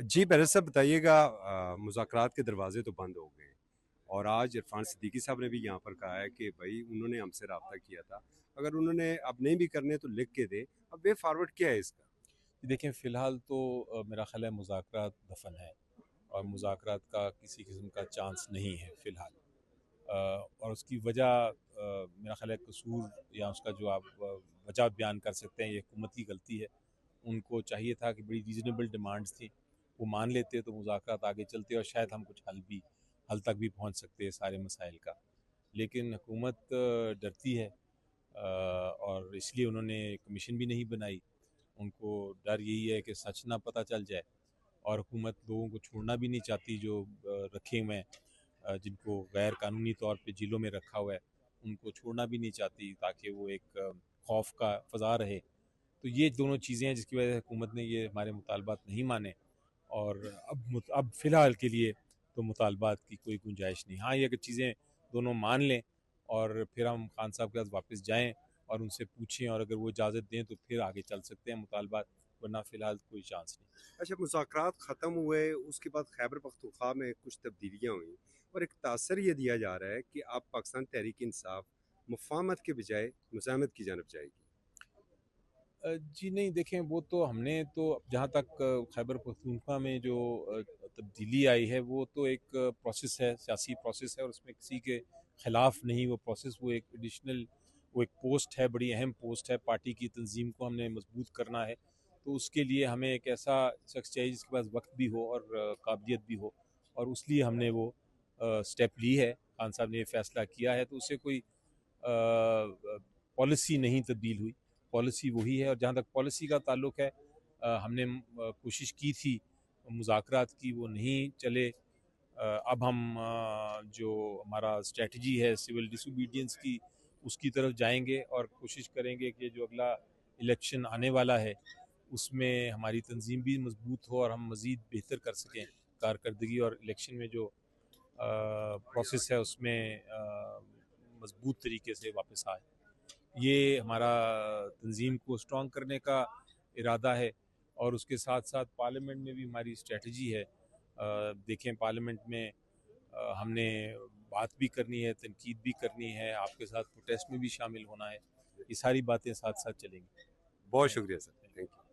जी, पहले सब बताइएगा मुज़ाकरात के दरवाज़े तो बंद हो गए हैं और आज इरफ़ान सिद्दीकी साहब ने भी यहाँ पर कहा है कि भई उन्होंने हमसे राब्ता किया था। अगर उन्होंने अब नहीं भी करने तो लिख के दें। अब वे फॉरवर्ड क्या है इसका? देखें, फ़िलहाल तो मेरा ख़्याल है मुज़ाकरात दफ़न है और मुज़ाकरात का किसी किस्म का चांस नहीं है फ़िलहाल। और उसकी वजह मेरा ख़्याल है कसूर या उसका जो आप वजह बयान कर सकते हैं, ये हुकूमत की गलती है। उनको चाहिए था कि बड़ी रीज़नेबल डिमांड्स थी, वो मान लेते तो मुज़ाकरात आगे चलते और शायद हम कुछ हल तक भी पहुँच सकते सारे मसाइल का। लेकिन हुकूमत डरती है और इसलिए उन्होंने कमीशन भी नहीं बनाई। उनको डर यही है कि सच ना पता चल जाए और हुकूमत लोगों को छोड़ना भी नहीं चाहती जो रखे हुए हैं, जिनको गैर कानूनी तौर पे जेलों में रखा हुआ है, उनको छोड़ना भी नहीं चाहती ताकि वो एक खौफ का फ़ज़ा रहे। तो ये दोनों चीज़ें हैं जिसकी वजह से हुकूमत ने ये हमारे मुतालबात नहीं माने और अब फ़िलहाल के लिए तो मुतालबात की कोई गुंजाइश नहीं। हाँ, ये अगर चीज़ें दोनों मान लें और फिर हम खान साहब के पास वापस जाएँ और उनसे पूछें और अगर वो इजाज़त दें तो फिर आगे चल सकते हैं मुतालबात, वरना फ़िलहाल कोई चांस नहीं। अच्छा, मुज़ाकरात ख़त्म हुए, उसके बाद खैबर पख्तूनख्वा में कुछ तब्दीलियाँ हुईं और एक तासर ये दिया जा रहा है कि अब पाकिस्तान तहरीक-ए-इंसाफ मुफ़ाहमत के बजाय मुज़ाहमत की जानब जाएगी। जी नहीं, देखें, वो तो हमने तो जहाँ तक खैबर पख्तूनख्वा में जो तब्दीली आई है वो तो एक प्रोसेस है, सियासी प्रोसेस है और उसमें किसी के खिलाफ नहीं वो प्रोसेस, वो एक एडिशनल, वो एक पोस्ट है, बड़ी अहम पोस्ट है, पार्टी की तंजीम को हमने मजबूत करना है। तो उसके लिए हमें एक ऐसा शख्स चाहिए जिसके पास वक्त भी हो और काबिलियत भी हो और उसलिए हमने वो स्टेप ली है। खान साहब ने ये फैसला किया है तो उससे कोई पॉलिसी नहीं तब्दील हुई, पॉलिसी वही है और जहाँ तक पॉलिसी का ताल्लुक है हमने कोशिश की थी मुज़ाकरात की, वो नहीं चले। अब हम जो हमारा स्ट्रेटजी है सिविल डिसोबीडियंस की, उसकी तरफ जाएंगे और कोशिश करेंगे कि जो अगला इलेक्शन आने वाला है उसमें हमारी तंजीम भी मजबूत हो और हम मज़ीद बेहतर कर सकें कारकर्दगी और इलेक्शन में जो प्रोसेस है उसमें मजबूत तरीके से वापस आए। ये हमारा तंजीम को स्ट्रॉन्ग करने का इरादा है और उसके साथ साथ पार्लियामेंट में भी हमारी स्ट्रेटजी है। देखें, पार्लियामेंट में हमने बात भी करनी है, तनकीद भी करनी है, आपके साथ प्रोटेस्ट में भी शामिल होना है। ये सारी बातें साथ साथ चलेंगी। बहुत थैंक शुक्रिया सर।